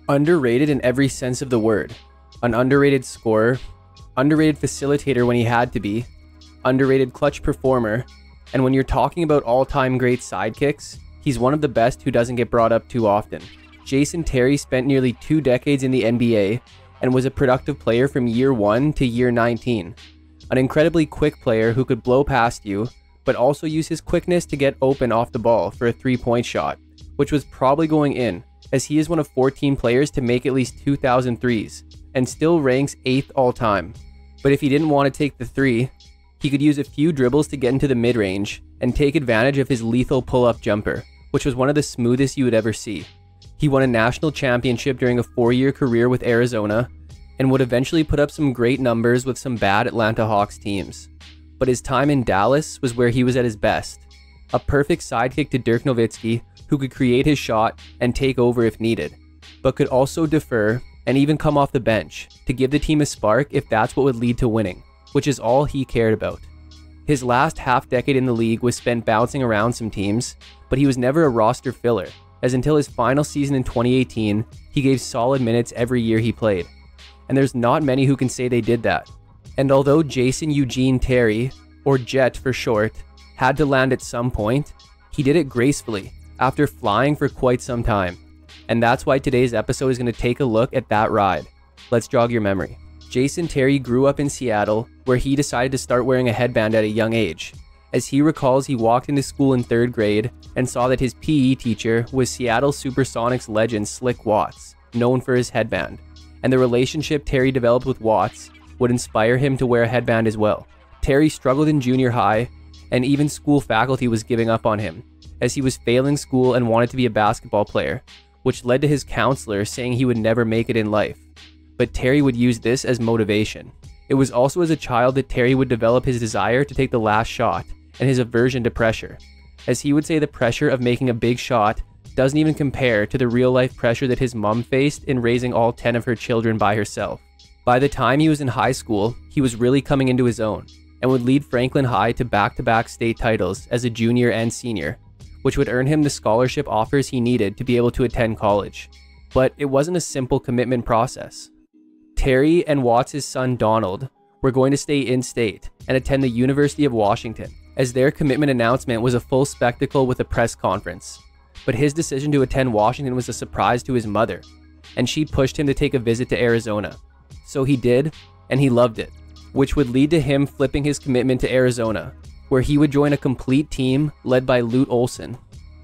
Underrated in every sense of the word. An underrated scorer, underrated facilitator when he had to be, underrated clutch performer, and when you're talking about all-time great sidekicks, he's one of the best who doesn't get brought up too often. Jason Terry spent nearly 2 decades in the NBA and was a productive player from year 1 to year 19. An incredibly quick player who could blow past you, but also use his quickness to get open off the ball for a 3-point shot, which was probably going in, as he is one of 14 players to make at least 2,000 threes, and still ranks 8th all-time. But if he didn't want to take the 3, he could use a few dribbles to get into the mid-range and take advantage of his lethal pull-up jumper, which was one of the smoothest you would ever see. He won a national championship during a 4-year career with Arizona, and would eventually put up some great numbers with some bad Atlanta Hawks teams. But his time in Dallas was where he was at his best. A perfect sidekick to Dirk Nowitzki, who could create his shot and take over if needed, but could also defer and even come off the bench to give the team a spark if that's what would lead to winning, which is all he cared about. His last half-decade in the league was spent bouncing around some teams, but he was never a roster filler, as until his final season in 2018, he gave solid minutes every year he played. And there's not many who can say they did that. And although Jason Eugene Terry, or Jet for short, had to land at some point, he did it gracefully, after flying for quite some time. And that's why today's episode is going to take a look at that ride. Let's jog your memory. Jason Terry grew up in Seattle, where he decided to start wearing a headband at a young age. As he recalls, he walked into school in 3rd grade and saw that his PE teacher was Seattle Supersonics legend Slick Watts, known for his headband. And the relationship Terry developed with Watts would inspire him to wear a headband as well. Terry struggled in junior high, and even school faculty was giving up on him, as he was failing school and wanted to be a basketball player, which led to his counselor saying he would never make it in life. But Terry would use this as motivation. It was also as a child that Terry would develop his desire to take the last shot and his aversion to pressure, as he would say the pressure of making a big shot doesn't even compare to the real-life pressure that his mom faced in raising all 10 of her children by herself. By the time he was in high school, he was really coming into his own, and would lead Franklin High to back-to-back state titles as a junior and senior, which would earn him the scholarship offers he needed to be able to attend college. But it wasn't a simple commitment process. Terry and Watts' son Donald were going to stay in-state and attend the University of Washington, as their commitment announcement was a full spectacle with a press conference. But his decision to attend Washington was a surprise to his mother, and she pushed him to take a visit to Arizona. So he did, and he loved it, which would lead to him flipping his commitment to Arizona, where he would join a complete team led by Lute Olson.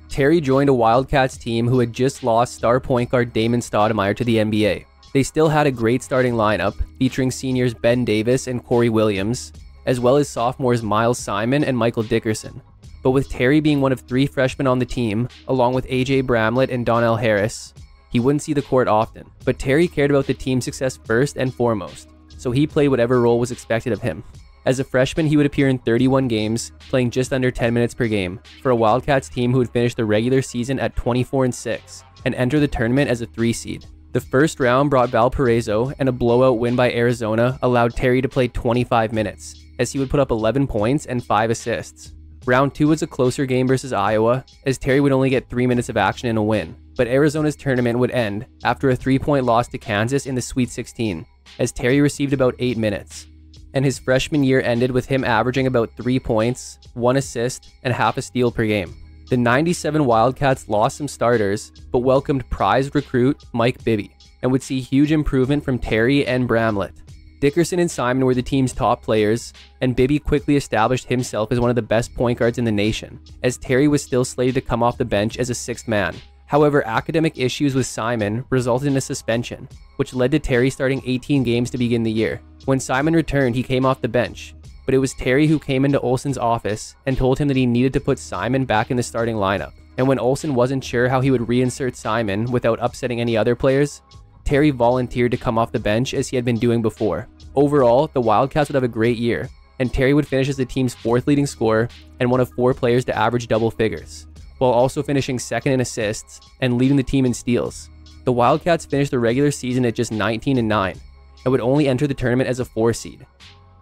Terry joined a Wildcats team who had just lost star point guard Damon Stoudemire to the NBA. They still had a great starting lineup, featuring seniors Ben Davis and Corey Williams, as well as sophomores Miles Simon and Michael Dickerson. But with Terry being one of 3 freshmen on the team, along with AJ Bramlett and Donnell Harris, he wouldn't see the court often. But Terry cared about the team's success first and foremost, so he played whatever role was expected of him. As a freshman, he would appear in 31 games, playing just under 10 minutes per game, for a Wildcats team who would finish the regular season at 24-6 and enter the tournament as a 3 seed. The first round brought Valparaiso, and a blowout win by Arizona allowed Terry to play 25 minutes, as he would put up 11 points and 5 assists. Round 2 was a closer game versus Iowa, as Terry would only get 3 minutes of action in a win, but Arizona's tournament would end after a 3-point loss to Kansas in the Sweet 16, as Terry received about 8 minutes. And his freshman year ended with him averaging about 3 points, 1 assist, and half a steal per game. The 97 Wildcats lost some starters, but welcomed prized recruit Mike Bibby, and would see huge improvement from Terry and Bramlett. Dickerson and Simon were the team's top players, and Bibby quickly established himself as one of the best point guards in the nation, as Terry was still slated to come off the bench as a 6th man. However, academic issues with Simon resulted in a suspension, which led to Terry starting 18 games to begin the year. When Simon returned, he came off the bench, but it was Terry who came into Olson's office and told him that he needed to put Simon back in the starting lineup. And when Olson wasn't sure how he would reinsert Simon without upsetting any other players, Terry volunteered to come off the bench as he had been doing before. Overall, the Wildcats would have a great year, and Terry would finish as the team's 4th leading scorer and one of 4 players to average double figures, while also finishing 2nd in assists and leading the team in steals. The Wildcats finished the regular season at just 19-9 and would only enter the tournament as a 4 seed,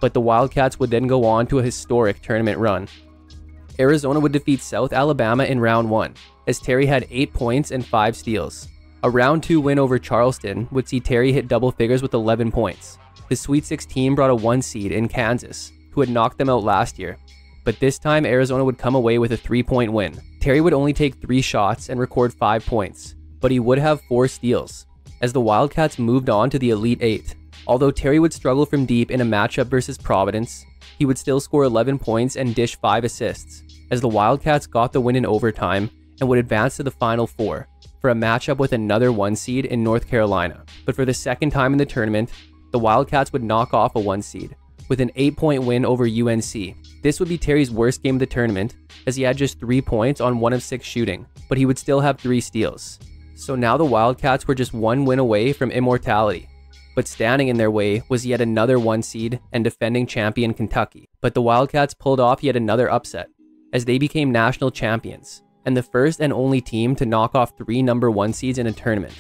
but the Wildcats would then go on to a historic tournament run. Arizona would defeat South Alabama in round 1, as Terry had 8 points and 5 steals. A round 2 win over Charleston would see Terry hit double figures with 11 points. The Sweet 16 brought a 1 seed in Kansas, who had knocked them out last year. But this time, Arizona would come away with a 3-point win. Terry would only take 3 shots and record 5 points, but he would have 4 steals, as the Wildcats moved on to the Elite 8. Although Terry would struggle from deep in a matchup versus Providence, he would still score 11 points and dish 5 assists, as the Wildcats got the win in overtime and would advance to the Final Four for a matchup with another 1 seed in North Carolina. But for the second time in the tournament, the Wildcats would knock off a 1 seed with an 8-point win over UNC. This would be Terry's worst game of the tournament, as he had just 3 points on 1 of 6 shooting, but he would still have 3 steals. So now the Wildcats were just 1 win away from immortality. But standing in their way was yet another 1 seed and defending champion Kentucky. But the Wildcats pulled off yet another upset, as they became national champions, and the first and only team to knock off 3 number 1 seeds in a tournament,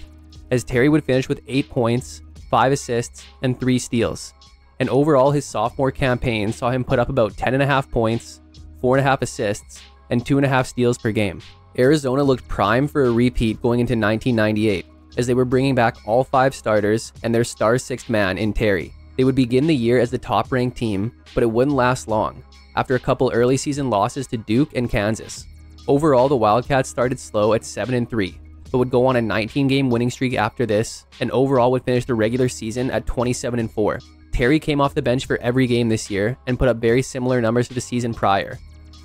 as Terry would finish with 8 points, 5 assists, and 3 steals. And overall, his sophomore campaign saw him put up about 10.5 points, 4.5 assists, and 2.5 steals per game. Arizona looked prime for a repeat going into 1998, as they were bringing back all 5 starters and their star 6th man in Terry. They would begin the year as the top-ranked team, but it wouldn't last long, after a couple early season losses to Duke and Kansas. Overall, the Wildcats started slow at 7-3, but would go on a 19-game winning streak after this, and overall would finish the regular season at 27-4. Terry came off the bench for every game this year and put up very similar numbers to the season prior.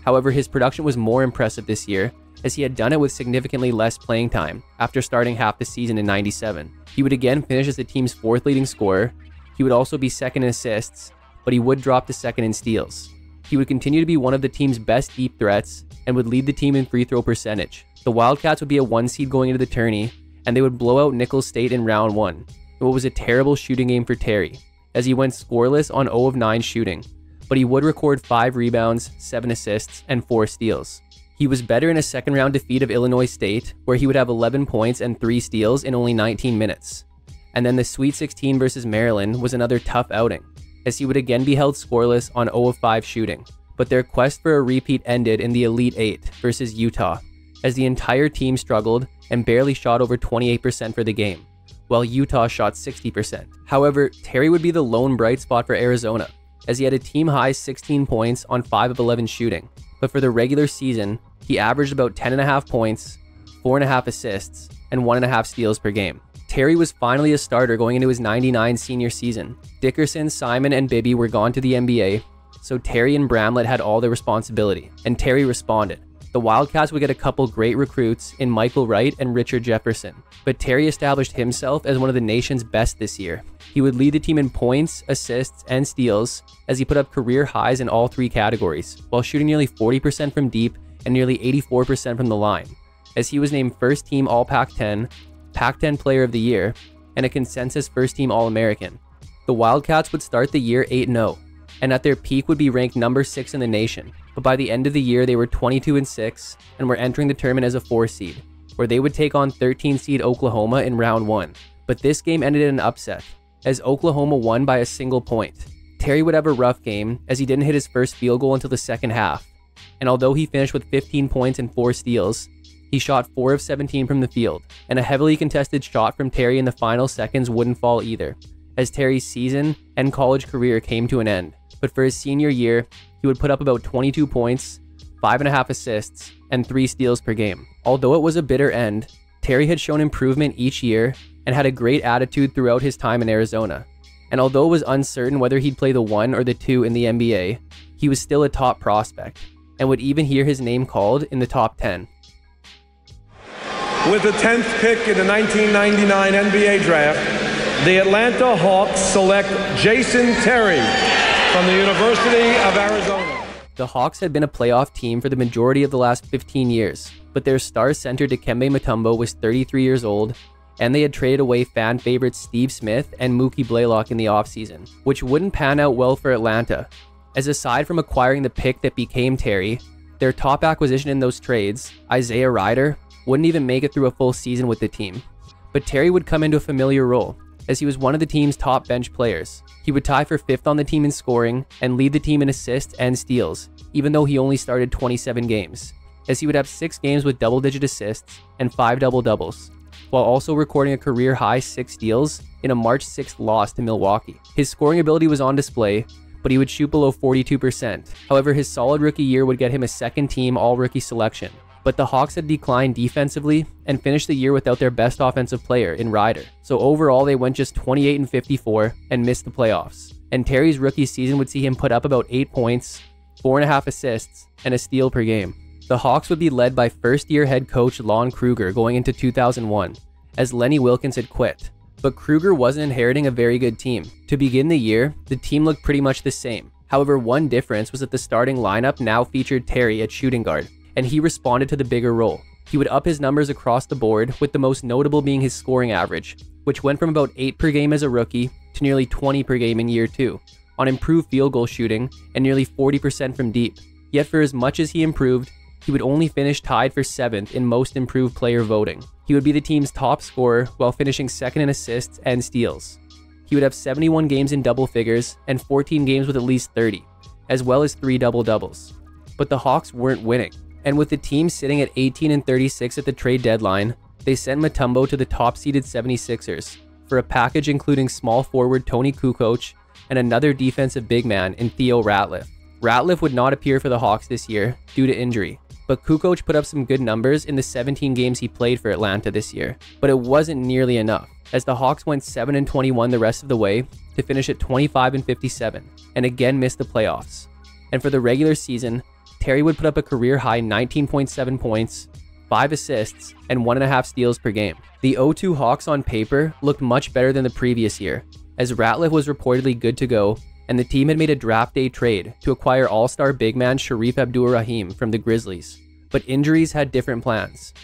However, his production was more impressive this year, as he had done it with significantly less playing time after starting half the season in '97. He would again finish as the team's 4th leading scorer. He would also be 2nd in assists, but he would drop to 2nd in steals. He would continue to be one of the team's best deep threats and would lead the team in free throw percentage. The Wildcats would be a 1 seed going into the tourney, and they would blow out Nicholls State in round 1, in what was a terrible shooting game for Terry, as he went scoreless on 0 of 9 shooting, but he would record 5 rebounds, 7 assists, and 4 steals. He was better in a second-round defeat of Illinois State, where he would have 11 points and 3 steals in only 19 minutes. And then the Sweet 16 versus Maryland was another tough outing, as he would again be held scoreless on 0 of 5 shooting. But their quest for a repeat ended in the Elite 8 versus Utah, as the entire team struggled and barely shot over 28% for the game, while Utah shot 60%. However, Terry would be the lone bright spot for Arizona, as he had a team-high 16 points on 5 of 11 shooting. But for the regular season, he averaged about 10.5 points, 4.5 assists, and 1.5 steals per game. Terry was finally a starter going into his '99 senior season. Dickerson, Simon, and Bibby were gone to the NBA, so Terry and Bramlett had all the responsibility, and Terry responded. The Wildcats would get a couple great recruits in Michael Wright and Richard Jefferson, but Terry established himself as one of the nation's best this year. He would lead the team in points, assists, and steals, as he put up career highs in all 3 categories, while shooting nearly 40% from deep and nearly 84% from the line, as he was named First Team All Pac-10, Pac-10 Player of the Year, and a consensus First Team All-American. The Wildcats would start the year 8-0, and at their peak would be ranked number 6 in the nation, but by the end of the year they were 22-6 and were entering the tournament as a 4 seed, where they would take on 13 seed Oklahoma in round 1. But this game ended in an upset, as Oklahoma won by a single point. Terry would have a rough game, as he didn't hit his first field goal until the second half, and although he finished with 15 points and 4 steals, he shot 4 of 17 from the field, and a heavily contested shot from Terry in the final seconds wouldn't fall either, as Terry's season and college career came to an end. But for his senior year, he would put up about 22 points, 5.5 assists, and 3 steals per game. Although it was a bitter end, Terry had shown improvement each year and had a great attitude throughout his time in Arizona. And although it was uncertain whether he'd play the 1 or the 2 in the NBA, he was still a top prospect, and would even hear his name called in the top 10. With the 10th pick in the 1999 NBA draft, the Atlanta Hawks select Jason Terry from the University of Arizona. The Hawks had been a playoff team for the majority of the last 15 years, but their star center Dikembe Mutombo was 33 years old, and they had traded away fan favorites Steve Smith and Mookie Blaylock in the offseason, which wouldn't pan out well for Atlanta, as aside from acquiring the pick that became Terry, their top acquisition in those trades, Isaiah Rider, wouldn't even make it through a full season with the team. But Terry would come into a familiar role, as he was one of the team's top bench players. He would tie for 5th on the team in scoring and lead the team in assists and steals, even though he only started 27 games, as he would have 6 games with double-digit assists and 5 double-doubles. while also recording a career-high 6 steals in a March 6th loss to Milwaukee. His scoring ability was on display, but he would shoot below 42%. However, his solid rookie year would get him a second-team all-rookie selection. But the Hawks had declined defensively and finished the year without their best offensive player in Ryder. So overall, they went just 28-54 and missed the playoffs. And Terry's rookie season would see him put up about 8 points, 4.5 assists, and a steal per game. The Hawks would be led by first-year head coach Lon Kruger going into 2001, as Lenny Wilkens had quit. But Kruger wasn't inheriting a very good team. To begin the year, the team looked pretty much the same. However, one difference was that the starting lineup now featured Terry at shooting guard, and he responded to the bigger role. He would up his numbers across the board, with the most notable being his scoring average, which went from about 8 per game as a rookie to nearly 20 per game in year 2, on improved field goal shooting and nearly 40% from deep. Yet for as much as he improved, he would only finish tied for 7th in most improved player voting. He would be the team's top scorer while finishing 2nd in assists and steals. He would have 71 games in double figures and 14 games with at least 30, as well as 3 double-doubles. But the Hawks weren't winning, and with the team sitting at 18-36 at the trade deadline, they sent Mutombo to the top-seeded 76ers for a package including small forward Tony Kukoc and another defensive big man in Theo Ratliff. Ratliff would not appear for the Hawks this year due to injury, but Kukoc put up some good numbers in the 17 games he played for Atlanta this year. But it wasn't nearly enough, as the Hawks went 7-21 the rest of the way to finish at 25-57 and again missed the playoffs. And for the regular season, Terry would put up a career-high 19.7 points, 5 assists, and 1.5 steals per game. The 0-2 Hawks on paper looked much better than the previous year, as Ratliff was reportedly good to go, and the team had made a draft day trade to acquire all-star big man Shareef Abdur-Rahim from the Grizzlies. But injuries had different plans.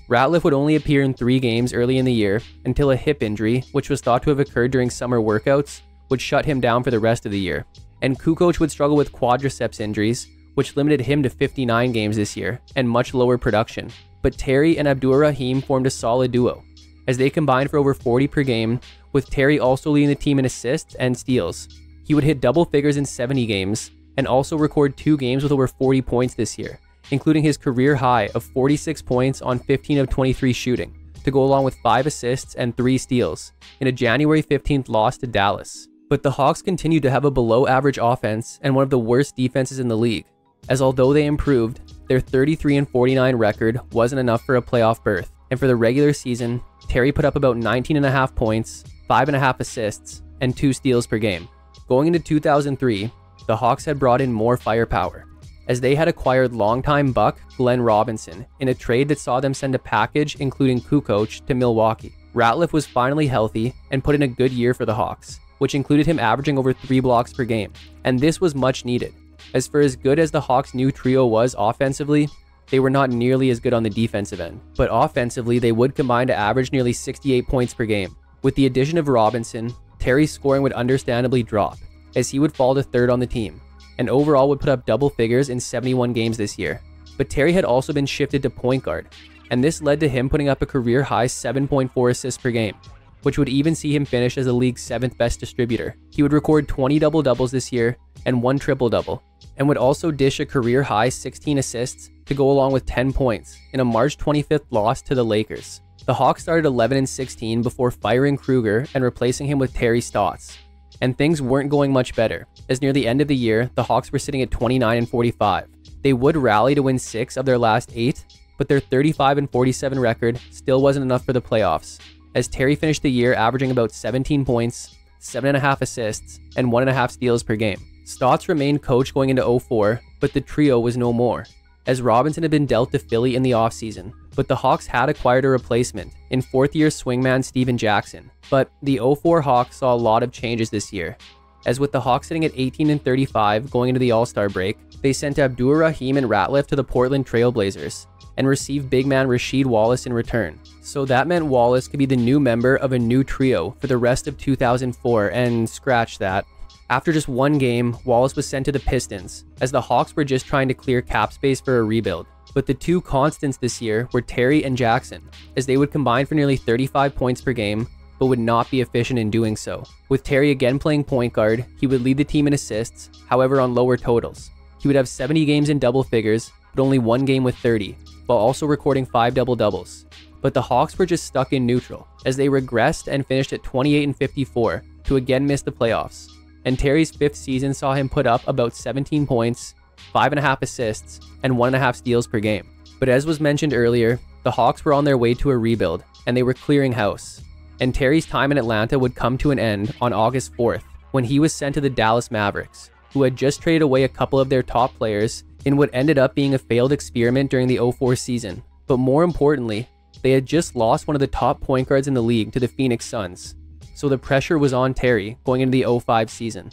Ratliff would only appear in 3 games early in the year until a hip injury, which was thought to have occurred during summer workouts, would shut him down for the rest of the year. And Kukoc would struggle with quadriceps injuries, which limited him to 59 games this year and much lower production. But Terry and Abdur-Rahim formed a solid duo, as they combined for over 40 per game, with Terry also leading the team in assists and steals. He would hit double figures in 70 games and also record 2 games with over 40 points this year, including his career high of 46 points on 15 of 23 shooting, to go along with 5 assists and 3 steals in a January 15th loss to Dallas. But the Hawks continued to have a below-average offense and one of the worst defenses in the league, as although they improved, their 33-49 record wasn't enough for a playoff berth. And for the regular season, Terry put up about 19.5 points, 5.5 assists, and 2 steals per game. Going into 2003, the Hawks had brought in more firepower, as they had acquired longtime Buck Glenn Robinson in a trade that saw them send a package including Kukoc to Milwaukee. Ratliff was finally healthy and put in a good year for the Hawks, which included him averaging over 3 blocks per game, and this was much needed, as for as good as the Hawks' new trio was offensively, they were not nearly as good on the defensive end. But offensively, they would combine to average nearly 68 points per game. With the addition of Robinson, Terry's scoring would understandably drop, as he would fall to 3rd on the team, and overall would put up double figures in 71 games this year. But Terry had also been shifted to point guard, and this led to him putting up a career-high 7.4 assists per game, which would even see him finish as the league's 7th best distributor. He would record 20 double-doubles this year and 1 triple-double, and would also dish a career-high 16 assists to go along with 10 points in a March 25th loss to the Lakers. The Hawks started 11-16 before firing Kruger and replacing him with Terry Stotts, and things weren't going much better, as near the end of the year, the Hawks were sitting at 29-45. They would rally to win 6 of their last 8, but their 35-47 record still wasn't enough for the playoffs, as Terry finished the year averaging about 17 points, 7.5 assists, and 1.5 steals per game. Stotts remained coach going into 04, but the trio was no more, as Robinson had been dealt to Philly in the offseason, but the Hawks had acquired a replacement in 4th-year swingman Steven Jackson. But the 04 Hawks saw a lot of changes this year, as with the Hawks sitting at 18-35 going into the All-Star break, they sent Abdur-Rahim and Ratliff to the Portland Trail Blazers and received big man Rasheed Wallace in return. So that meant Wallace could be the new member of a new trio for the rest of 2004, and scratch that. After just 1 game, Wallace was sent to the Pistons, as the Hawks were just trying to clear cap space for a rebuild. But the 2 constants this year were Terry and Jackson, as they would combine for nearly 35 points per game, but would not be efficient in doing so. With Terry again playing point guard, he would lead the team in assists, however on lower totals. He would have 70 games in double figures, but only 1 game with 30, while also recording 5 double-doubles. but the Hawks were just stuck in neutral, as they regressed and finished at 28-54 to again miss the playoffs. And Terry's 5th season saw him put up about 17 points, 5.5 assists, and 1.5 steals per game. But as was mentioned earlier, the Hawks were on their way to a rebuild, and they were clearing house. And Terry's time in Atlanta would come to an end on August 4th, when he was sent to the Dallas Mavericks, who had just traded away a couple of their top players in what ended up being a failed experiment during the 04 season. But more importantly, they had just lost one of the top point guards in the league to the Phoenix Suns, so the pressure was on Terry going into the 05 season.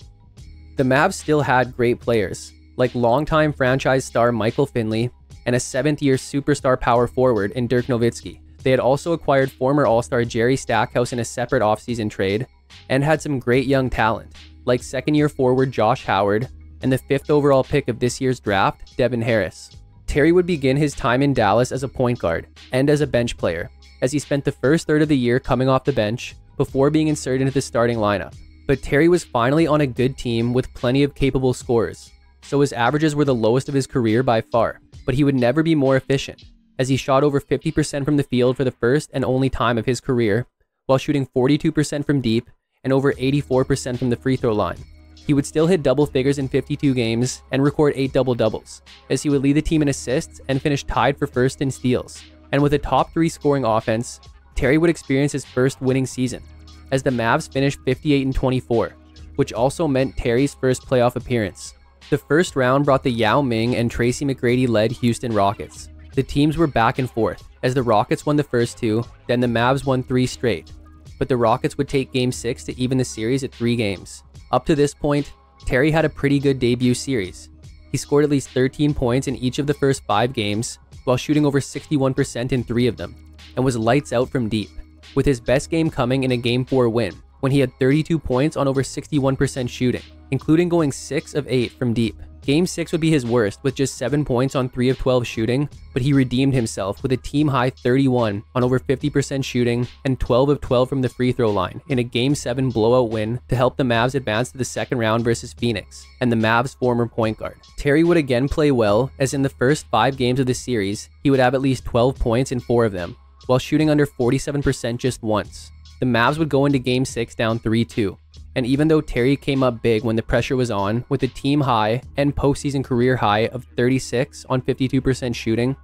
The Mavs still had great players, like longtime franchise star Michael Finley and a 7th-year superstar power forward in Dirk Nowitzki. They had also acquired former All-Star Jerry Stackhouse in a separate offseason trade and had some great young talent, like 2nd-year forward Josh Howard and the 5th overall pick of this year's draft, Devin Harris. Terry would begin his time in Dallas as a point guard and as a bench player, as he spent the first third of the year coming off the bench before being inserted into the starting lineup. But Terry was finally on a good team with plenty of capable scorers, so his averages were the lowest of his career by far, but he would never be more efficient, as he shot over 50% from the field for the first and only time of his career, while shooting 42% from deep and over 84% from the free throw line. He would still hit double figures in 52 games and record 8 double-doubles, as he would lead the team in assists and finish tied for first in steals. And with a top 3 scoring offense, Terry would experience his first winning season, as the Mavs finished 58-24, which also meant Terry's first playoff appearance. The first round brought the Yao Ming and Tracy McGrady-led Houston Rockets. The teams were back and forth, as the Rockets won the first 2, then the Mavs won 3 straight. But the Rockets would take Game 6 to even the series at 3 games. Up to this point, Terry had a pretty good debut series. He scored at least 13 points in each of the first 5 games, while shooting over 61% in 3 of them, and was lights out from deep, with his best game coming in a Game 4 win, when he had 32 points on over 61% shooting, including going 6 of 8 from deep. Game 6 would be his worst, with just 7 points on 3 of 12 shooting, but he redeemed himself with a team-high 31 on over 50% shooting and 12 of 12 from the free throw line in a Game 7 blowout win to help the Mavs advance to the second round versus Phoenix and the Mavs' former point guard. Terry would again play well, as in the first 5 games of the series, he would have at least 12 points in 4 of them, while shooting under 47% just once. The Mavs would go into Game 6 down 3-2. And even though Terry came up big when the pressure was on, with a team high and postseason career high of 36 on 52% shooting,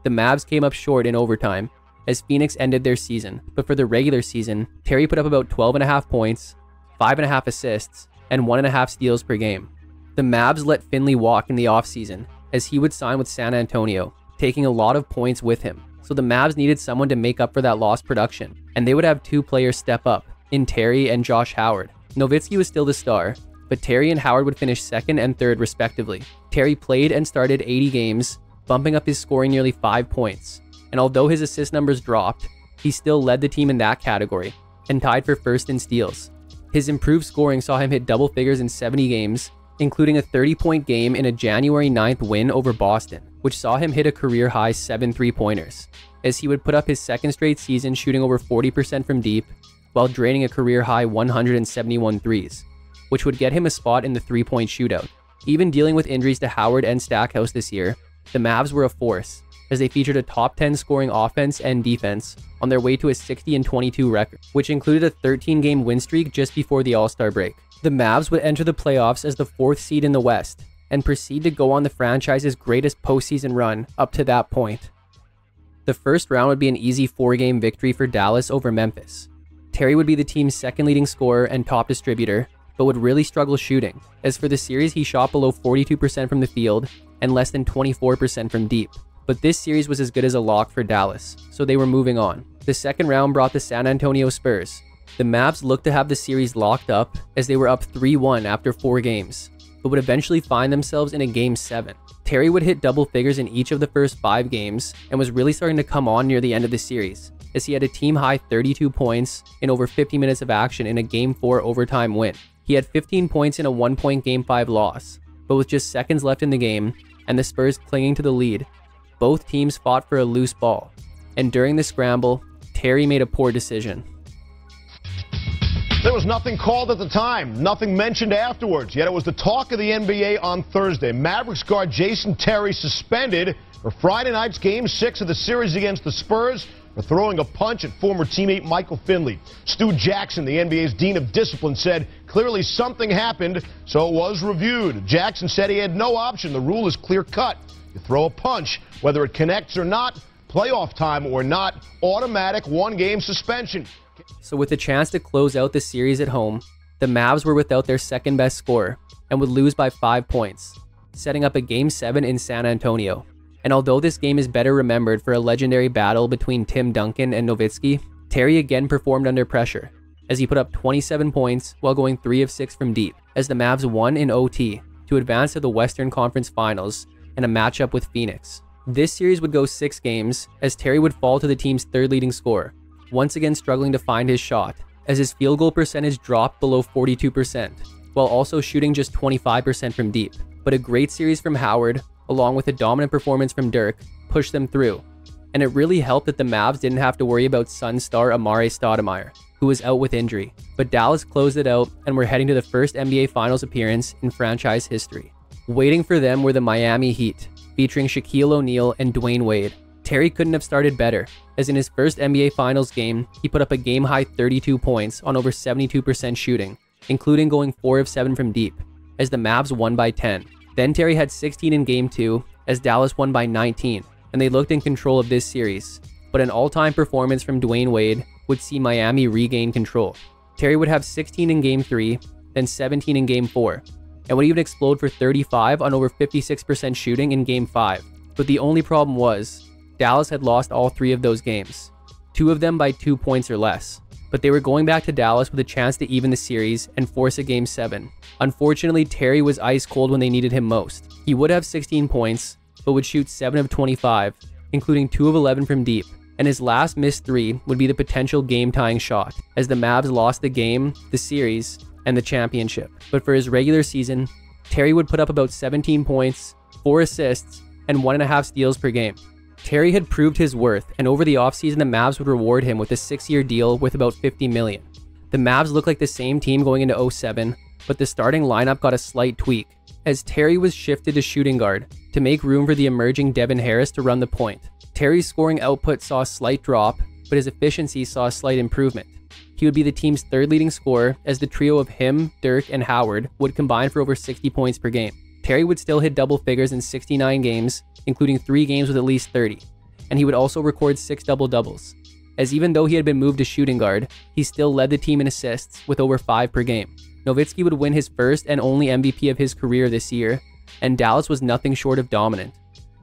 the Mavs came up short in overtime, as Phoenix ended their season. But for the regular season, Terry put up about 12.5 points, 5.5 assists, and 1.5 steals per game. The Mavs let Finley walk in the offseason, as he would sign with San Antonio, taking a lot of points with him. So the Mavs needed someone to make up for that lost production, and they would have 2 players step up, in Terry and Josh Howard. Nowitzki was still the star, but Terry and Howard would finish 2nd and 3rd respectively. Terry played and started 80 games, bumping up his scoring nearly 5 points, and although his assist numbers dropped, he still led the team in that category, and tied for first in steals. His improved scoring saw him hit double figures in 70 games, including a 30-point game in a January 9th win over Boston, which saw him hit a career-high 7 3-pointers, as he would put up his 2nd straight season shooting over 40% from deep, while draining a career-high 171 threes, which would get him a spot in the 3-point shootout. Even dealing with injuries to Howard and Stackhouse this year, the Mavs were a force, as they featured a top 10 scoring offense and defense on their way to a 60-22 record, which included a 13-game win streak just before the All-Star break. The Mavs would enter the playoffs as the 4th seed in the West, and proceed to go on the franchise's greatest postseason run up to that point. The first round would be an easy 4-game victory for Dallas over Memphis. Terry would be the team's 2nd leading scorer and top distributor, but would really struggle shooting, as for the series he shot below 42% from the field and less than 24% from deep. But this series was as good as a lock for Dallas, so they were moving on. The second round brought the San Antonio Spurs. The Mavs looked to have the series locked up, as they were up 3-1 after 4 games, but would eventually find themselves in a Game 7. Terry would hit double figures in each of the first 5 games and was really starting to come on near the end of the series, as he had a team-high 32 points in over 50 minutes of action in a Game 4 overtime win. He had 15 points in a 1-point Game 5 loss, but with just seconds left in the game, and the Spurs clinging to the lead, both teams fought for a loose ball, and during the scramble, Terry made a poor decision. There was nothing called at the time, nothing mentioned afterwards, yet it was the talk of the NBA on Thursday. Mavericks guard Jason Terry suspended for Friday night's Game 6 of the series against the Spurs for throwing a punch at former teammate Michael Finley. Stu Jackson, the NBA's Dean of Discipline, said clearly something happened, so it was reviewed. Jackson said he had no option. The rule is clear-cut. You throw a punch, whether it connects or not, playoff time or not, automatic one-game suspension. So with a chance to close out the series at home, the Mavs were without their second-best scorer and would lose by 5 points, setting up a Game 7 in San Antonio. And although this game is better remembered for a legendary battle between Tim Duncan and Nowitzki, Terry again performed under pressure, as he put up 27 points while going 3 of 6 from deep, as the Mavs won in OT to advance to the Western Conference Finals in a matchup with Phoenix. This series would go 6 games, as Terry would fall to the team's third leading scorer, once again struggling to find his shot, as his field goal percentage dropped below 42%, while also shooting just 25% from deep. But a great series from Howard, along with a dominant performance from Dirk, pushed them through. And it really helped that the Mavs didn't have to worry about Sun star Amare Stoudemire, who was out with injury. But Dallas closed it out and were heading to the first NBA Finals appearance in franchise history. Waiting for them were the Miami Heat, featuring Shaquille O'Neal and Dwyane Wade. Terry couldn't have started better, as in his first NBA Finals game, he put up a game-high 32 points on over 72% shooting, including going 4 of 7 from deep, as the Mavs won by 10. Then Terry had 16 in Game 2, as Dallas won by 19, and they looked in control of this series. But an all-time performance from Dwyane Wade would see Miami regain control. Terry would have 16 in Game 3, then 17 in Game 4, and would even explode for 35 on over 56% shooting in Game 5. But the only problem was, Dallas had lost all 3 of those games, 2 of them by 2 points or less. But they were going back to Dallas with a chance to even the series and force a Game 7. Unfortunately, Terry was ice cold when they needed him most. He would have 16 points, but would shoot 7 of 25, including 2 of 11 from deep, and his last missed 3 would be the potential game-tying shot, as the Mavs lost the game, the series, and the championship. But for his regular season, Terry would put up about 17 points, 4 assists, and 1.5 steals per game. Terry had proved his worth, and over the offseason the Mavs would reward him with a 6-year deal worth about $50 million. The Mavs looked like the same team going into 07, but the starting lineup got a slight tweak, as Terry was shifted to shooting guard to make room for the emerging Devin Harris to run the point. Terry's scoring output saw a slight drop, but his efficiency saw a slight improvement. He would be the team's third leading scorer, as the trio of him, Dirk, and Howard would combine for over 60 points per game. Terry would still hit double figures in 69 games, including 3 games with at least 30, and he would also record 6 double-doubles, as even though he had been moved to shooting guard, he still led the team in assists with over 5 per game. Nowitzki would win his first and only MVP of his career this year, and Dallas was nothing short of dominant.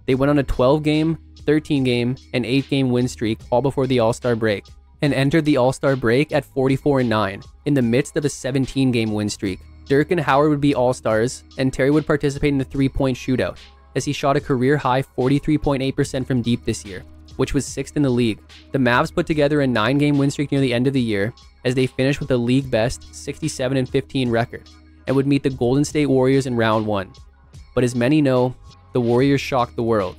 They went on a 12-game, 13-game, and 8-game win streak all before the All-Star break, and entered the All-Star break at 44-9 in the midst of a 17-game win streak. Dirk and Howard would be All-Stars, and Terry would participate in the 3-point shootout, as he shot a career-high 43.8% from deep this year, which was 6th in the league. The Mavs put together a 9-game win streak near the end of the year, as they finished with a league-best 67-15 record, and would meet the Golden State Warriors in round 1. But as many know, the Warriors shocked the world.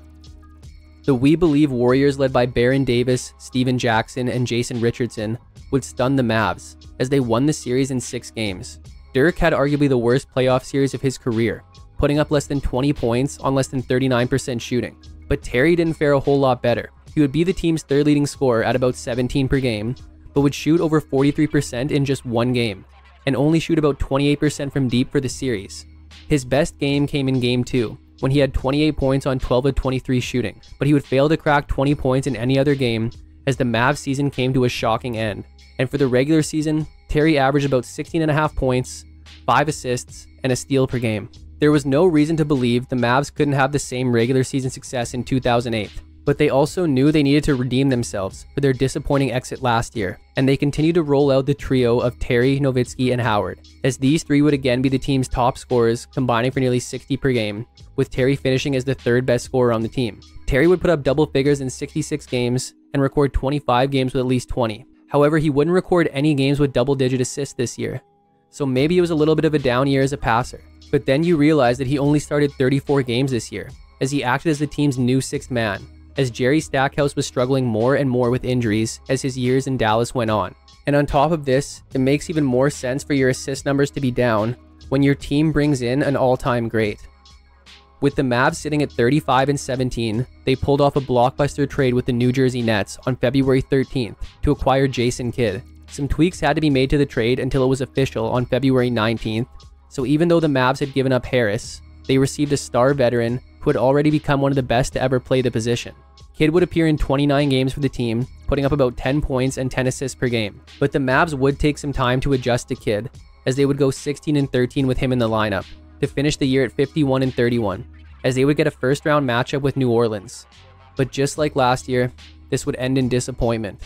The We Believe Warriors, led by Baron Davis, Steven Jackson, and Jason Richardson, would stun the Mavs, as they won the series in 6 games. Dirk had arguably the worst playoff series of his career, putting up less than 20 points on less than 39% shooting. But Terry didn't fare a whole lot better. He would be the team's third leading scorer at about 17 per game, but would shoot over 43% in just 1 game, and only shoot about 28% from deep for the series. His best game came in Game 2, when he had 28 points on 12 of 23 shooting, but he would fail to crack 20 points in any other game, as the Mavs season came to a shocking end. And for the regular season, Terry averaged about 16.5 points, 5 assists, and a steal per game. There was no reason to believe the Mavs couldn't have the same regular season success in 2008, but they also knew they needed to redeem themselves for their disappointing exit last year, and they continued to roll out the trio of Terry, Nowitzki, and Howard, as these 3 would again be the team's top scorers, combining for nearly 60 per game, with Terry finishing as the 3rd best scorer on the team. Terry would put up double figures in 66 games and record 25 games with at least 20. However, he wouldn't record any games with double-digit assists this year, so maybe it was a little bit of a down year as a passer. But then you realize that he only started 34 games this year, as he acted as the team's new 6th man, as Jerry Stackhouse was struggling more and more with injuries as his years in Dallas went on. And on top of this, it makes even more sense for your assist numbers to be down when your team brings in an all-time great. With the Mavs sitting at 35-17, they pulled off a blockbuster trade with the New Jersey Nets on February 13th to acquire Jason Kidd. Some tweaks had to be made to the trade until it was official on February 19th, so even though the Mavs had given up Harris, they received a star veteran who had already become one of the best to ever play the position. Kidd would appear in 29 games for the team, putting up about 10 points and 10 assists per game. But the Mavs would take some time to adjust to Kidd, as they would go 16-13 with him in the lineup, to finish the year at 51-31, as they would get a first-round matchup with New Orleans. But just like last year, this would end in disappointment.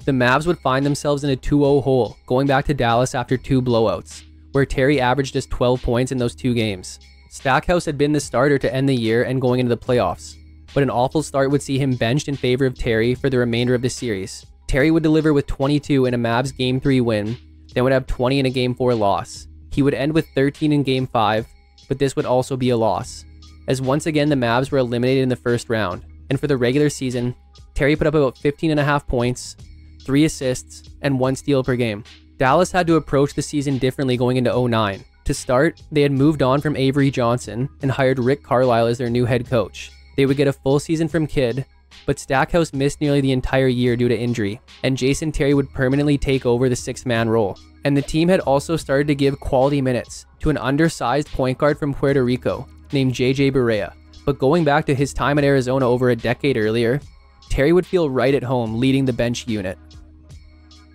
The Mavs would find themselves in a 2-0 hole, going back to Dallas after 2 blowouts, where Terry averaged just 12 points in those 2 games. Stackhouse had been the starter to end the year and going into the playoffs, but an awful start would see him benched in favor of Terry for the remainder of the series. Terry would deliver with 22 in a Mavs Game 3 win, then would have 20 in a Game 4 loss. He would end with 13 in Game 5, but this would also be a loss, as once again the Mavs were eliminated in the first round, and for the regular season, Terry put up about 15.5 points, 3 assists, and 1 steal per game. Dallas had to approach the season differently going into 09. To start, they had moved on from Avery Johnson and hired Rick Carlisle as their new head coach. They would get a full season from Kidd, but Stackhouse missed nearly the entire year due to injury, and Jason Terry would permanently take over the 6-man role. And the team had also started to give quality minutes to an undersized point guard from Puerto Rico named JJ Barea. But going back to his time at Arizona over a decade earlier, Terry would feel right at home leading the bench unit.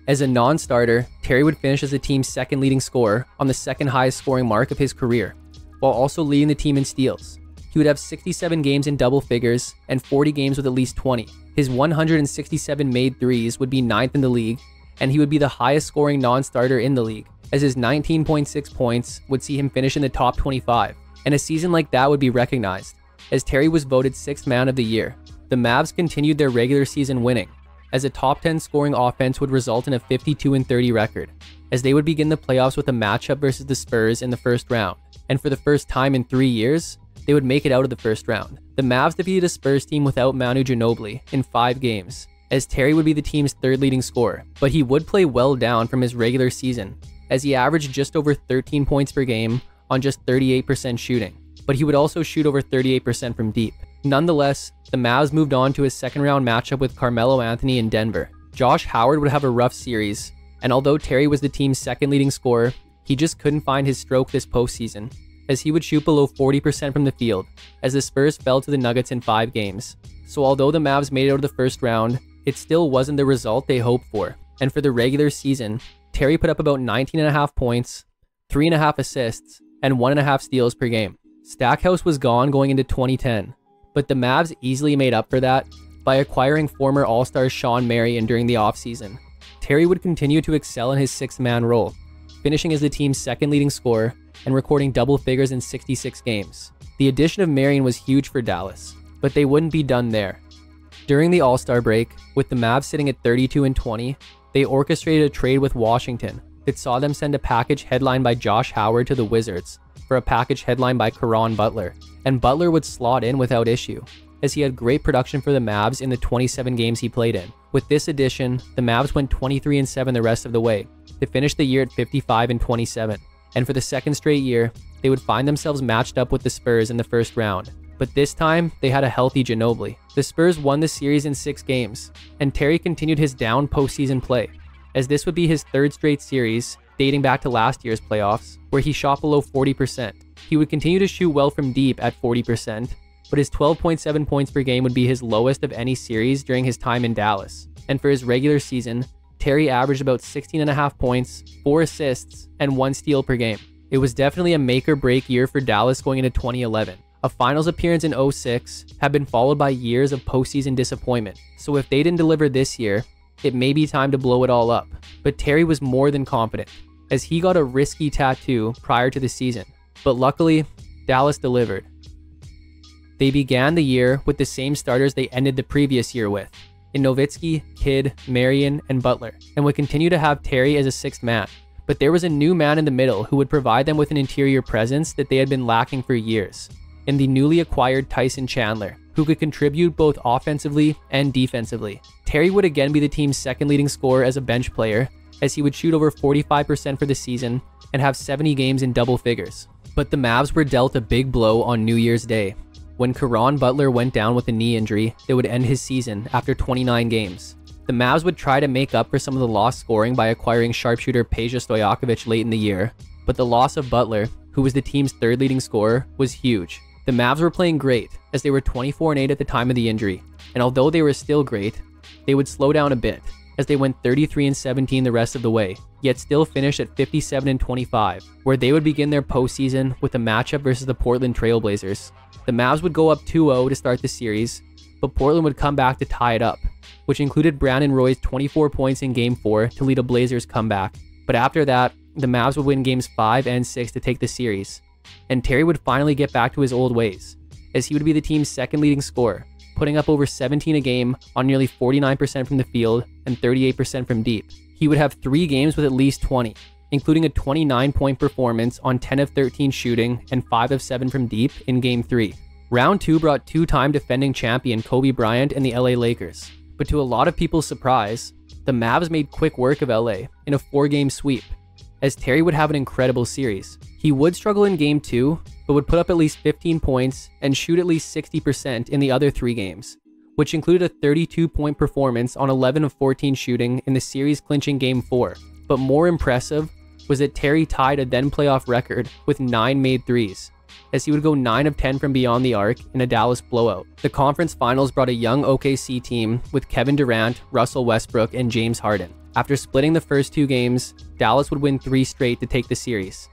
As a non-starter, Terry would finish as the team's second leading scorer on the second highest scoring mark of his career, while also leading the team in steals. He would have 67 games in double figures and 40 games with at least 20. His 167 made threes would be 9th in the league, and he would be the highest scoring non-starter in the league, as his 19.6 points would see him finish in the top 25. And a season like that would be recognized, as Terry was voted 6th man of the year. The Mavs continued their regular season winning, as a top 10 scoring offense would result in a 52-30 record, as they would begin the playoffs with a matchup versus the Spurs in the first round. And for the first time in 3 years, they would make it out of the first round. The Mavs defeated a Spurs team without Manu Ginobili in 5 games, as Terry would be the team's 3rd leading scorer, but he would play well down from his regular season, as he averaged just over 13 points per game on just 38% shooting, but he would also shoot over 38% from deep. Nonetheless, the Mavs moved on to his second-round matchup with Carmelo Anthony in Denver. Josh Howard would have a rough series, and although Terry was the team's second leading scorer, he just couldn't find his stroke this postseason, as he would shoot below 40% from the field, as the Spurs fell to the Nuggets in 5 games. So although the Mavs made it out of the first round, it still wasn't the result they hoped for. And for the regular season, Terry put up about 19.5 points, 3.5 assists, and 1.5 steals per game. Stackhouse was gone going into 2010, but the Mavs easily made up for that by acquiring former All-Star Sean Marion during the offseason. Terry would continue to excel in his 6th-man role, finishing as the team's second leading scorer and recording double figures in 66 games. The addition of Marion was huge for Dallas, but they wouldn't be done there. During the All-Star break, with the Mavs sitting at 32-20, they orchestrated a trade with Washington that saw them send a package headlined by Josh Howard to the Wizards for a package headlined by Caron Butler, and Butler would slot in without issue, as he had great production for the Mavs in the 27 games he played in. With this addition, the Mavs went 23-7 the rest of the way, to finish the year at 55-27, and for the second straight year, they would find themselves matched up with the Spurs in the first round. But this time, they had a healthy Ginobili. The Spurs won the series in 6 games, and Terry continued his down postseason play, as this would be his 3rd straight series, dating back to last year's playoffs, where he shot below 40%. He would continue to shoot well from deep at 40%, but his 12.7 points per game would be his lowest of any series during his time in Dallas. And for his regular season, Terry averaged about 16.5 points, 4 assists, and 1 steal per game. It was definitely a make-or-break year for Dallas going into 2011. A finals appearance in 06 had been followed by years of postseason disappointment, so if they didn't deliver this year, it may be time to blow it all up. But Terry was more than confident, as he got a risky tattoo prior to the season. But luckily, Dallas delivered. They began the year with the same starters they ended the previous year with, in Nowitzki, Kidd, Marion, and Butler, and would continue to have Terry as a 6th man. But there was a new man in the middle who would provide them with an interior presence that they had been lacking for years, in the newly acquired Tyson Chandler, who could contribute both offensively and defensively. Terry would again be the team's second leading scorer as a bench player, as he would shoot over 45% for the season and have 70 games in double figures. But the Mavs were dealt a big blow on New Year's Day. When Caron Butler went down with a knee injury that would end his season after 29 games. The Mavs would try to make up for some of the lost scoring by acquiring sharpshooter Peja Stojakovic late in the year, but the loss of Butler, who was the team's third leading scorer, was huge. The Mavs were playing great, as they were 24-8 at the time of the injury, and although they were still great, they would slow down a bit, as they went 33-17 the rest of the way, yet still finished at 57-25, where they would begin their postseason with a matchup versus the Portland Trail Blazers. The Mavs would go up 2-0 to start the series, but Portland would come back to tie it up, which included Brandon Roy's 24 points in Game 4 to lead a Blazers comeback. But after that, the Mavs would win Games 5 and 6 to take the series, and Terry would finally get back to his old ways, as he would be the team's second leading scorer, putting up over 17 a game on nearly 49% from the field and 38% from deep. He would have 3 games with at least 20, including a 29-point performance on 10 of 13 shooting and 5 of 7 from deep in Game 3. Round 2 brought two-time defending champion Kobe Bryant and the LA Lakers, but to a lot of people's surprise, the Mavs made quick work of LA in a 4-game sweep, as Terry would have an incredible series. He would struggle in Game 2, but would put up at least 15 points and shoot at least 60% in the other 3 games, which included a 32-point performance on 11 of 14 shooting in the series-clinching Game 4. But more impressive was that Terry tied a then-playoff record with 9 made threes, as he would go 9 of 10 from beyond the arc in a Dallas blowout. The conference finals brought a young OKC team with Kevin Durant, Russell Westbrook, and James Harden. After splitting the first 2 games, Dallas would win 3 straight to take the series.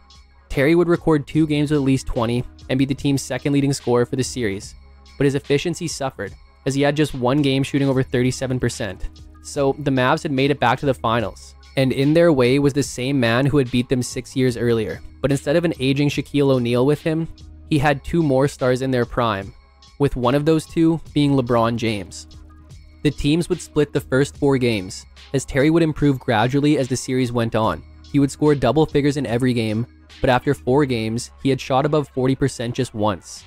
Terry would record 2 games with at least 20 and be the team's second leading scorer for the series, but his efficiency suffered, as he had just 1 game shooting over 37%. So the Mavs had made it back to the finals, and in their way was the same man who had beat them 6 years earlier. But instead of an aging Shaquille O'Neal with him, he had 2 more stars in their prime, with one of those 2 being LeBron James. The teams would split the first 4 games, as Terry would improve gradually as the series went on. He would score double figures in every game, but after 4 games, he had shot above 40% just once.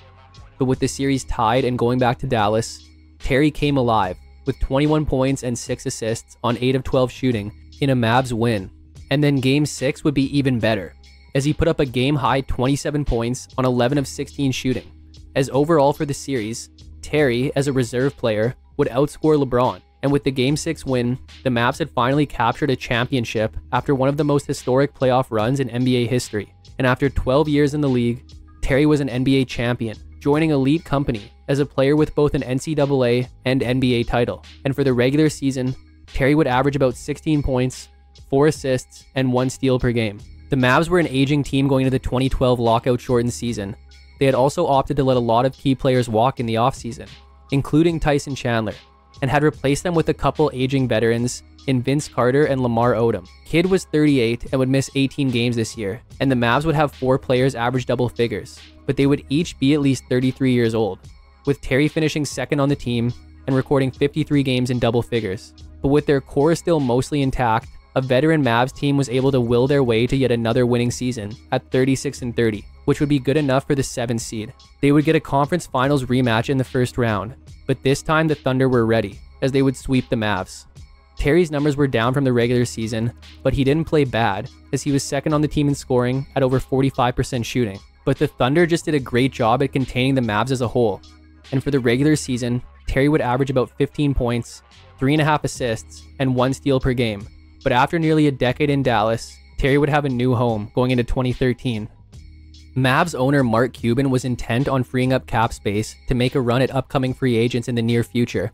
But with the series tied and going back to Dallas, Terry came alive with 21 points and 6 assists on 8 of 12 shooting in a Mavs win. And then Game 6 would be even better, as he put up a game-high 27 points on 11 of 16 shooting. As overall for the series, Terry, as a reserve player, would outscore LeBron. And with the Game 6 win, the Mavs had finally captured a championship after one of the most historic playoff runs in NBA history. And after 12 years in the league, Terry was an NBA champion, joining elite company as a player with both an NCAA and NBA title. And for the regular season, Terry would average about 16 points, 4 assists, and 1 steal per game. The Mavs were an aging team going into the 2012 lockout-shortened season. They had also opted to let a lot of key players walk in the offseason, including Tyson Chandler, and had replaced them with a couple aging veterans in Vince Carter and Lamar Odom. Kidd was 38 and would miss 18 games this year, and the Mavs would have 4 players average double figures, but they would each be at least 33 years old, with Terry finishing second on the team and recording 53 games in double figures. But with their core still mostly intact, a veteran Mavs team was able to will their way to yet another winning season at 36-30, which would be good enough for the 7th seed. They would get a conference finals rematch in the first round, but this time the Thunder were ready, as they would sweep the Mavs. Terry's numbers were down from the regular season, but he didn't play bad, as he was second on the team in scoring at over 45% shooting. But the Thunder just did a great job at containing the Mavs as a whole, and for the regular season, Terry would average about 15 points, 3.5 assists, and 1 steal per game. But after nearly a decade in Dallas, Terry would have a new home going into 2013. Mavs owner Mark Cuban was intent on freeing up cap space to make a run at upcoming free agents in the near future,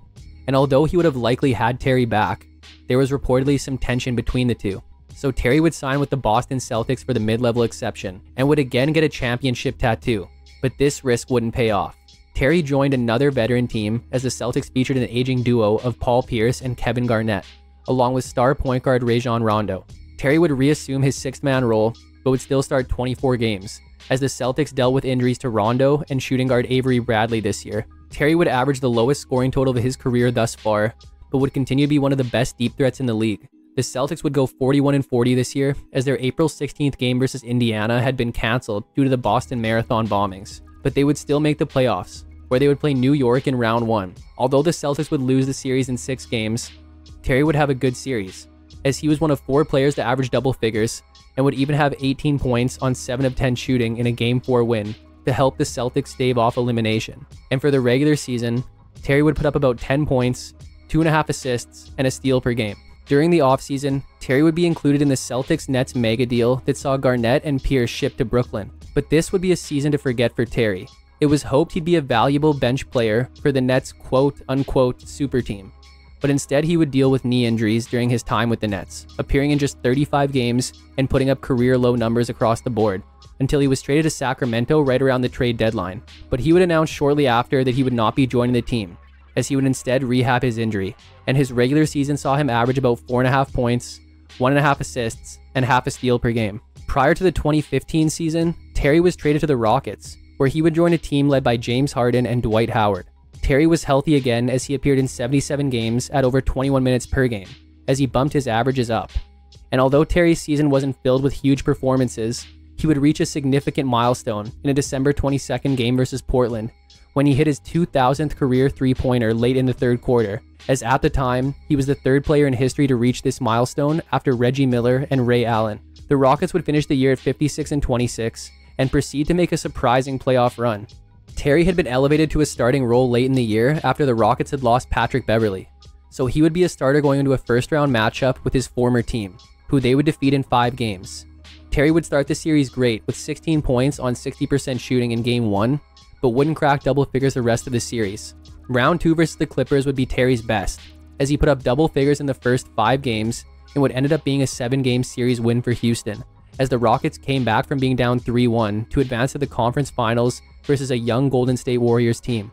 and although he would have likely had Terry back, there was reportedly some tension between the two. So Terry would sign with the Boston Celtics for the mid-level exception, and would again get a championship tattoo, but this risk wouldn't pay off. Terry joined another veteran team as the Celtics featured an aging duo of Paul Pierce and Kevin Garnett, along with star point guard Rajon Rondo. Terry would reassume his 6th-man role, but would still start 24 games, as the Celtics dealt with injuries to Rondo and shooting guard Avery Bradley this year. Terry would average the lowest scoring total of his career thus far, but would continue to be one of the best deep threats in the league. The Celtics would go 41-40 this year, as their April 16th game versus Indiana had been cancelled due to the Boston Marathon bombings, but they would still make the playoffs, where they would play New York in round 1. Although the Celtics would lose the series in 6 games, Terry would have a good series, as he was one of 4 players to average double figures and would even have 18 points on 7 of 10 shooting in a Game 4 win to help the Celtics stave off elimination. And for the regular season, Terry would put up about 10 points, 2.5 assists, and a steal per game. During the offseason, Terry would be included in the Celtics-Nets mega deal that saw Garnett and Pierce shipped to Brooklyn. But this would be a season to forget for Terry. It was hoped he'd be a valuable bench player for the Nets' quote-unquote super team. But instead he would deal with knee injuries during his time with the Nets, appearing in just 35 games and putting up career-low numbers across the board, until he was traded to Sacramento right around the trade deadline. But he would announce shortly after that he would not be joining the team, as he would instead rehab his injury, and his regular season saw him average about 4.5 points, 1.5 assists, and half a steal per game. Prior to the 2015 season, Terry was traded to the Rockets, where he would join a team led by James Harden and Dwight Howard. Terry was healthy again as he appeared in 77 games at over 21 minutes per game, as he bumped his averages up. And although Terry's season wasn't filled with huge performances, he would reach a significant milestone in a December 22nd game versus Portland, when he hit his 2,000th career three-pointer late in the third quarter, as at the time, he was the 3rd player in history to reach this milestone after Reggie Miller and Ray Allen. The Rockets would finish the year at 56-26 and proceed to make a surprising playoff run. Terry had been elevated to a starting role late in the year after the Rockets had lost Patrick Beverley, so he would be a starter going into a first-round matchup with his former team, who they would defeat in 5 games. Terry would start the series great with 16 points on 60% shooting in Game 1, but wouldn't crack double figures the rest of the series. Round 2 versus the Clippers would be Terry's best, as he put up double figures in the first 5 games in what ended up being a 7-game series win for Houston, as the Rockets came back from being down 3-1 to advance to the conference finals versus a young Golden State Warriors team.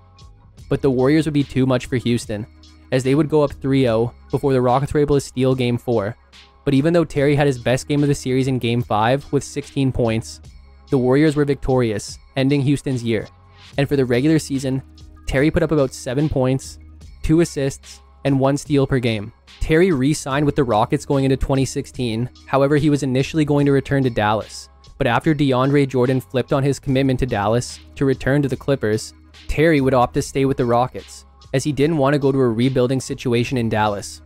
But the Warriors would be too much for Houston, as they would go up 3-0 before the Rockets were able to steal Game 4. But even though Terry had his best game of the series in Game 5 with 16 points, the Warriors were victorious, ending Houston's year. And for the regular season, Terry put up about 7 points, 2 assists, and 1 steal per game. Terry re-signed with the Rockets going into 2016, however he was initially going to return to Dallas. But after DeAndre Jordan flipped on his commitment to Dallas to return to the Clippers, Terry would opt to stay with the Rockets, as he didn't want to go to a rebuilding situation in Dallas.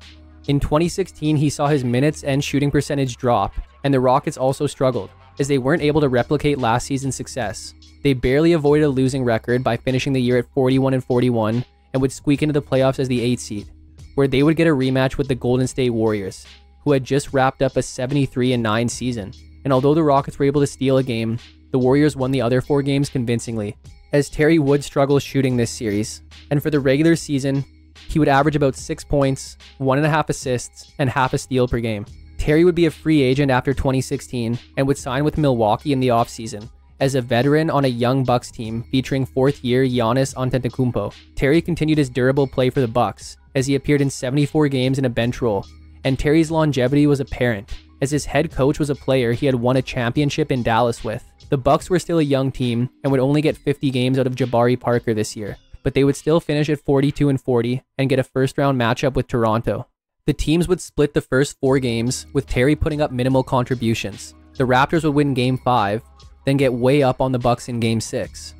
In 2016, he saw his minutes and shooting percentage drop, and the Rockets also struggled, as they weren't able to replicate last season's success. They barely avoided a losing record by finishing the year at 41-41 and would squeak into the playoffs as the 8th seed, where they would get a rematch with the Golden State Warriors, who had just wrapped up a 73-9 season. And although the Rockets were able to steal a game, the Warriors won the other 4 games convincingly, as Terry would struggle shooting this series. And for the regular season, he would average about 6 points, 1.5 assists, and half a steal per game. Terry would be a free agent after 2016 and would sign with Milwaukee in the offseason as a veteran on a young Bucks team featuring 4th-year Giannis Antetokounmpo. Terry continued his durable play for the Bucks as he appeared in 74 games in a bench role, and Terry's longevity was apparent as his head coach was a player he had won a championship in Dallas with. The Bucks were still a young team and would only get 50 games out of Jabari Parker this year, but they would still finish at 42-40 and get a first-round matchup with Toronto. The teams would split the first 4 games, with Terry putting up minimal contributions. The Raptors would win Game 5, then get way up on the Bucks in Game 6.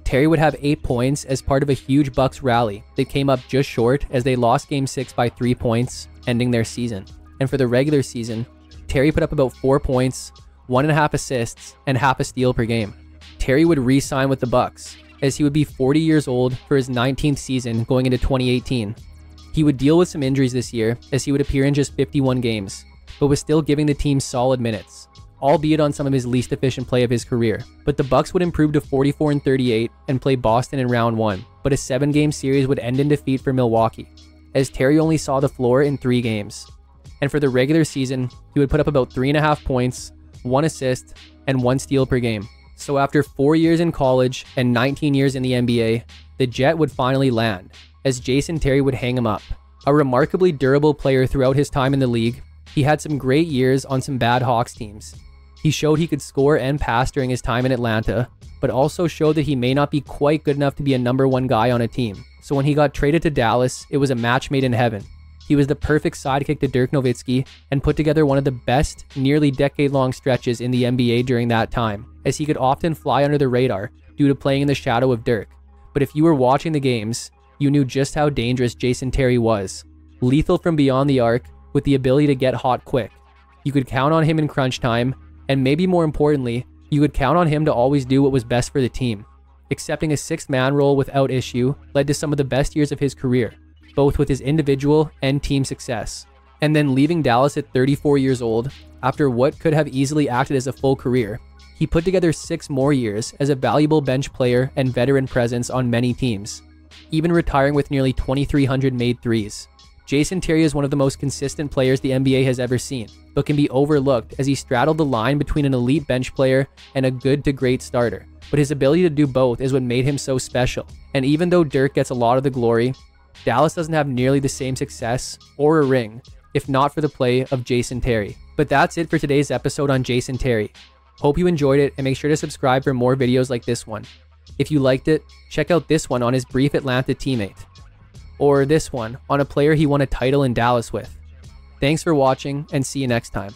Terry would have 8 points as part of a huge Bucks rally that came up just short as they lost Game 6 by 3 points, ending their season. And for the regular season, Terry put up about 4 points, 1.5 assists, and half a steal per game. Terry would re-sign with the Bucks, as he would be 40 years old for his 19th season going into 2018. He would deal with some injuries this year, as he would appear in just 51 games, but was still giving the team solid minutes, albeit on some of his least efficient play of his career. But the Bucks would improve to 44-38 and play Boston in round 1, but a 7-game series would end in defeat for Milwaukee, as Terry only saw the floor in 3 games. And for the regular season, he would put up about 3.5 points, 1 assist, and 1 steal per game. So after 4 years in college and 19 years in the NBA, the Jet would finally land, as Jason Terry would hang him up. A remarkably durable player throughout his time in the league, he had some great years on some bad Hawks teams. He showed he could score and pass during his time in Atlanta, but also showed that he may not be quite good enough to be a #1 guy on a team. So when he got traded to Dallas, it was a match made in heaven. He was the perfect sidekick to Dirk Nowitzki and put together one of the best, nearly decade-long stretches in the NBA during that time, as he could often fly under the radar due to playing in the shadow of Dirk. But if you were watching the games, you knew just how dangerous Jason Terry was. Lethal from beyond the arc, with with the ability to get hot quick. You could count on him in crunch time, and maybe more importantly, you could count on him to always do what was best for the team. Accepting a sixth-man role without issue led to some of the best years of his career, both with his individual and team success. And then leaving Dallas at 34 years old, after what could have easily acted as a full career, he put together 6 more years as a valuable bench player and veteran presence on many teams, even retiring with nearly 2,300 made threes. Jason Terry is one of the most consistent players the NBA has ever seen, but can be overlooked as he straddled the line between an elite bench player and a good to great starter. But his ability to do both is what made him so special. And even though Dirk gets a lot of the glory, Dallas doesn't have nearly the same success or a ring, if not for the play of Jason Terry. But that's it for today's episode on Jason Terry. Hope you enjoyed it, and make sure to subscribe for more videos like this one. If you liked it, check out this one on his brief Atlanta teammate, or this one on a player he won a title in Dallas with. Thanks for watching, and see you next time.